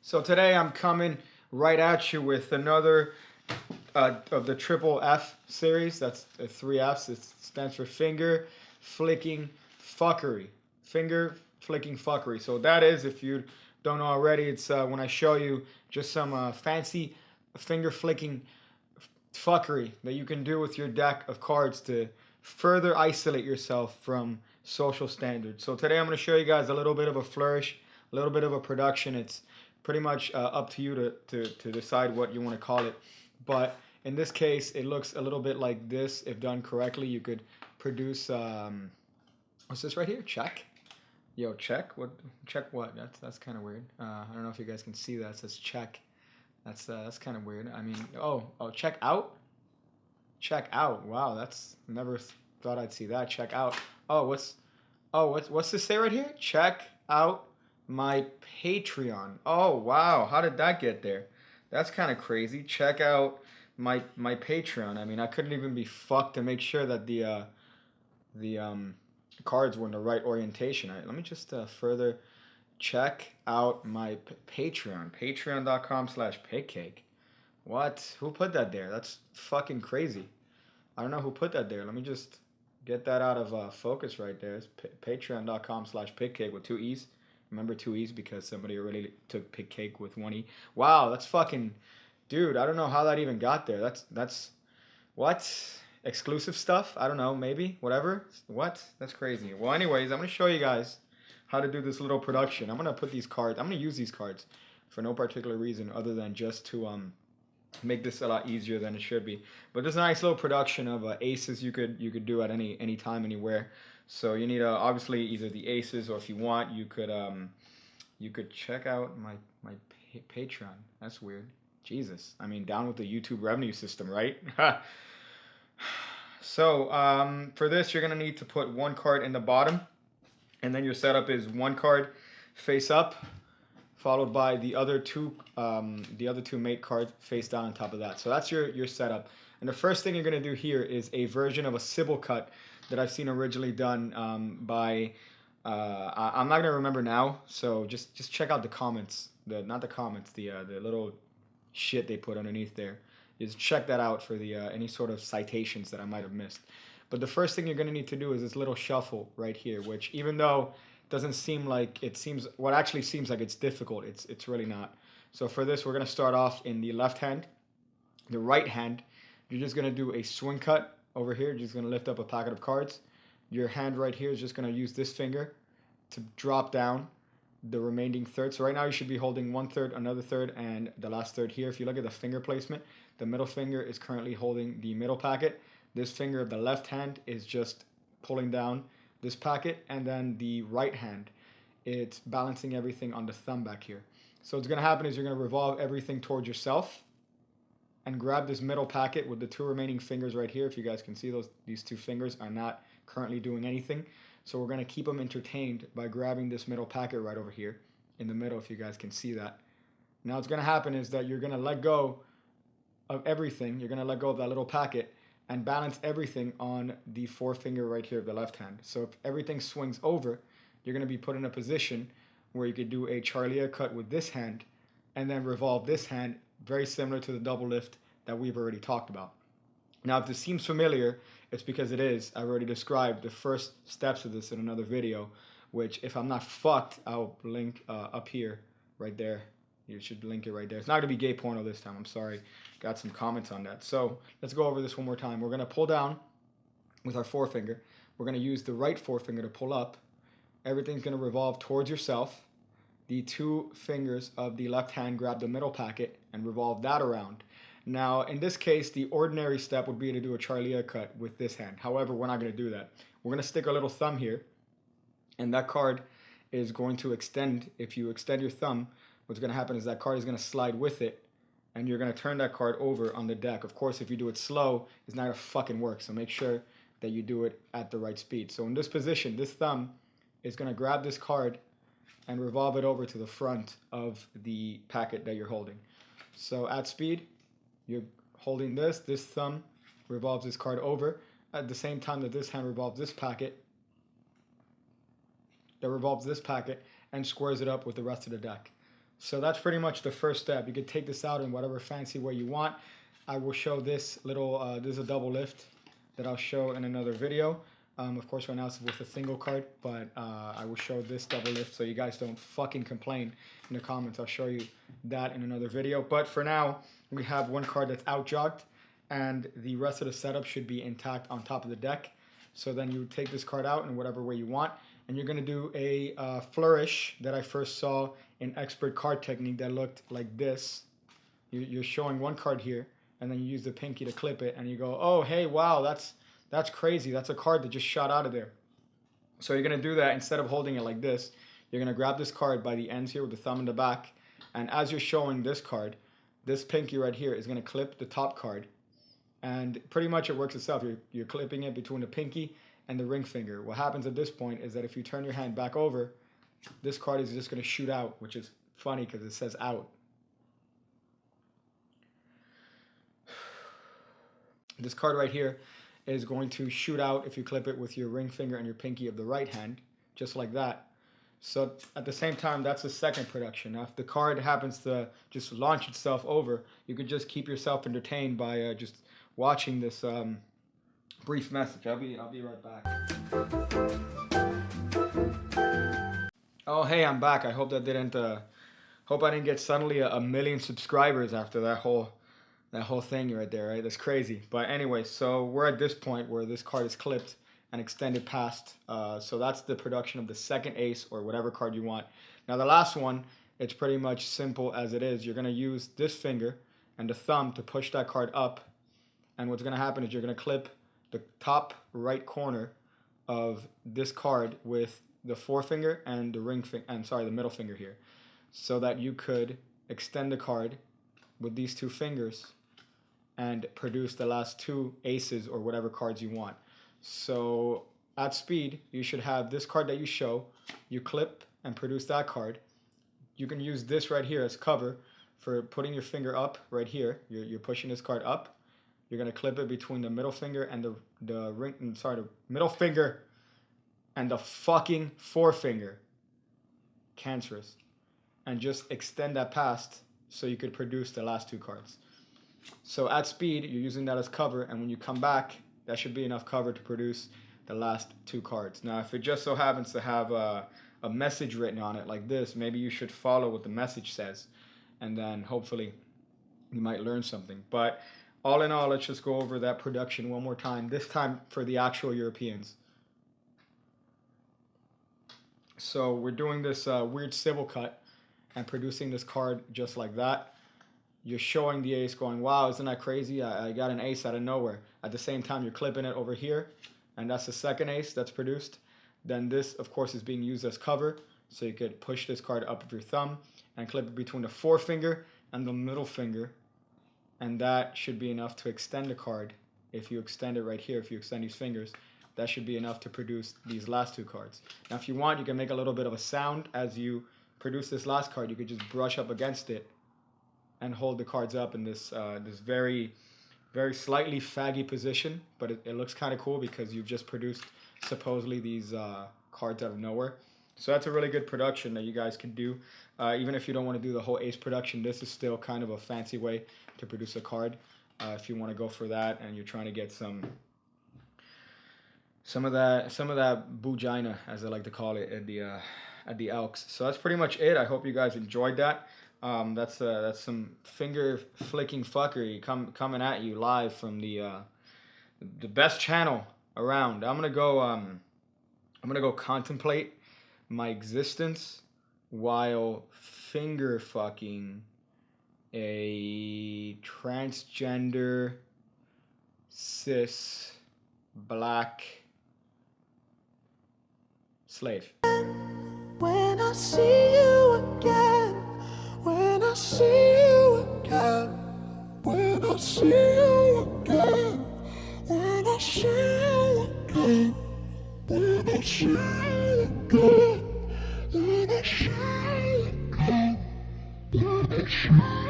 So today I'm coming right at you with another of the triple F series. That's three Fs. It stands for finger flicking fuckery. Finger flicking fuckery. So that is, if you don't know already, it's when I show you just some fancy finger flicking fuckery that you can do with your deck of cards to further isolate yourself from social standards. So today I'm going to show you guys a little bit of a flourish, a little bit of a production. It's pretty much up to you to decide what you want to call it. But in this case, it looks a little bit like this. If done correctly, you could produce, what's this right here? Check. Yo, check? What? Check what? That's kind of weird. I don't know if you guys can see that. It says check. That's kind of weird. I mean, oh, check out? Check out. Wow, that's never thought I'd see that. Check out. What's this say right here? Check out my Patreon. Oh, wow. How did that get there? That's kind of crazy. Check out my Patreon. I mean, I couldn't even be fucked to make sure that the cards were in the right orientation. Let me just further check out my Patreon. Patreon.com/PigCake. What? Who put that there? That's fucking crazy. I don't know who put that there. Let me just get that out of focus right there. It's Patreon.com/PigCake with 2 E's. Remember 2 E's because somebody already took PigCake with 1 E. Wow, that's fucking... Dude, I don't know how that even got there. That's... What? Exclusive stuff? I don't know, maybe? Whatever? What? That's crazy. Well, anyways, I'm going to show you guys how to do this little production. I'm going to put these cards... I'm going to use these cards for no particular reason other than just to make this a lot easier than it should be. But there's a nice little production of aces you could do at any time, anywhere. So you need obviously either the aces, or if you want, you could check out my Patreon. That's weird. Jesus. I mean, down with the YouTube revenue system, right? So for this, you're gonna need to put 1 card in the bottom, and then your setup is 1 card face up, followed by the other two mate cards face down on top of that. So that's your setup. And the first thing you're gonna do here is a version of a Sybil Cut that I've seen originally done by I'm not gonna remember now. So just check out the comments. The little shit they put underneath there. Just check that out for the any sort of citations that I might have missed. But the first thing you're gonna need to do is this little shuffle right here, which even though doesn't seem like it seems, what actually seems like it's difficult, it's really not. So for this, we're gonna start off in the left hand. The right hand, you're just gonna do a swing cut over here. You're just gonna lift up a packet of cards. Your hand right here is just gonna use this finger to drop down the remaining third. So right now you should be holding 1/3, another third, and the last third here. If you look at the finger placement, the middle finger is currently holding the middle packet. This finger of the left hand is just pulling down this packet, and then the right hand, it's balancing everything on the thumb back here. So what's gonna happen is you're gonna revolve everything towards yourself and grab this middle packet with the 2 remaining fingers right here. If you guys can see, these 2 fingers are not currently doing anything. So we're gonna keep them entertained by grabbing this middle packet right over here in the middle, if you guys can see that. Now what's gonna happen is that you're gonna let go of everything. You're gonna let go of that little packet and balance everything on the 4-finger right here of the left hand. So if everything swings over, you're gonna be put in a position where you could do a Chirs cut with this hand and then revolve this hand, very similar to the double lift that we've already talked about. Now, if this seems familiar, it's because it is. I've already described the first steps of this in another video, which, if I'm not fucked, I'll link up here, right there. You should link it right there. It's not going to be gay porno this time. I'm sorry. Got some comments on that. So let's go over this one more time. We're going to pull down with our 4-finger. We're going to use the right 4-finger to pull up. Everything's going to revolve towards yourself. The 2 fingers of the left hand grab the middle packet and revolve that around. Now, in this case, the ordinary step would be to do a Chirs cut with this hand. However, we're not going to do that. We're going to stick our little thumb here, and that card is going to extend. If you extend your thumb, what's going to happen is that card is going to slide with it, and you're going to turn that card over on the deck. Of course, if you do it slow, it's not going to fucking work, so make sure that you do it at the right speed. So in this position, this thumb is going to grab this card and revolve it over to the front of the packet that you're holding. So at speed, you're holding this thumb revolves this card over at the same time that this hand revolves this packet, and squares it up with the rest of the deck. So that's pretty much the first step. You could take this out in whatever fancy way you want. I will show this little, this is a double lift that I'll show in another video. Of course, right now it's with a single card, but I will show this double lift so you guys don't fucking complain in the comments. I'll show you that in another video. But for now, we have one card that's out jogged, and the rest of the setup should be intact on top of the deck. So then you take this card out in whatever way you want, and you're going to do a Flourish that I first saw in Expert Card Technique that looked like this. You're showing one card here, and then you use the pinky to clip it, and you go, oh, hey, wow, that's crazy. That's a card that just shot out of there. So you're going to do that. Instead of holding it like this, you're going to grab this card by the ends here with the thumb in the back, and as you're showing this card, this pinky right here is going to clip the top card. And pretty much it works itself. You're clipping it between the pinky and the ring finger. What happens at this point is that if you turn your hand back over, this card is just going to shoot out, which is funny because it says out. This card right here is going to shoot out if you clip it with your ring finger and your pinky of the right hand, just like that. So at the same time, that's the second production. Now, if the card happens to just launch itself over, you could just keep yourself entertained by just watching this brief message. I'll be right back. Oh, hey, I'm back. I hope that didn't hope I didn't get suddenly a million subscribers after that whole thing right there, right? That's crazy. But anyway, so we're at this point where this card is clipped and extended past. So that's the production of the second ace or whatever card you want. Now the last one, it's pretty much simple as it is. You're going to use this finger and the thumb to push that card up. And what's going to happen is you're going to clip the top right corner of this card with the forefinger and the the middle finger here, so that you could extend the card with these two fingers and produce the last two aces or whatever cards you want. So at speed, you should have this card that you show, you clip and produce that card. You can use this right here as cover for putting your finger up right here. You're pushing this card up. You're going to clip it between the middle finger and the middle finger and the fucking forefinger. Cancerous. And just extend that past so you could produce the last two cards. So at speed, you're using that as cover, and when you come back, that should be enough cover to produce the last two cards. Now, if it just so happens to have a message written on it like this, maybe you should follow what the message says, and then hopefully you might learn something. But all in all, let's just go over that production one more time, this time for the actual Europeans. So we're doing this weird Sybil Cut and producing this card just like that. You're showing the ace going, wow, isn't that crazy? I got an ace out of nowhere. At the same time, you're clipping it over here, and that's the second ace that's produced. Then this, of course, is being used as cover, so you could push this card up with your thumb and clip it between the forefinger and the middle finger, and that should be enough to extend the card. If you extend it right here, if you extend these fingers, that should be enough to produce these last two cards. Now, if you want, you can make a little bit of a sound as you produce this last card. You could just brush up against it and hold the cards up in this this very, very slightly faggy position, but it looks kind of cool because you've just produced supposedly these cards out of nowhere. So that's a really good production that you guys can do. Even if you don't want to do the whole ace production, this is still kind of a fancy way to produce a card. If you want to go for that and you're trying to get some of that boogina, as I like to call it, at the Elks. So that's pretty much it. I hope you guys enjoyed that. That's some finger flicking fuckery coming at you live from the best channel around. I'm gonna go contemplate my existence while finger fucking a transgender cis black slave. When I see you again, when I see you again, when I see you again, when I see you again, when I see you again, when I see you again, when I see you again.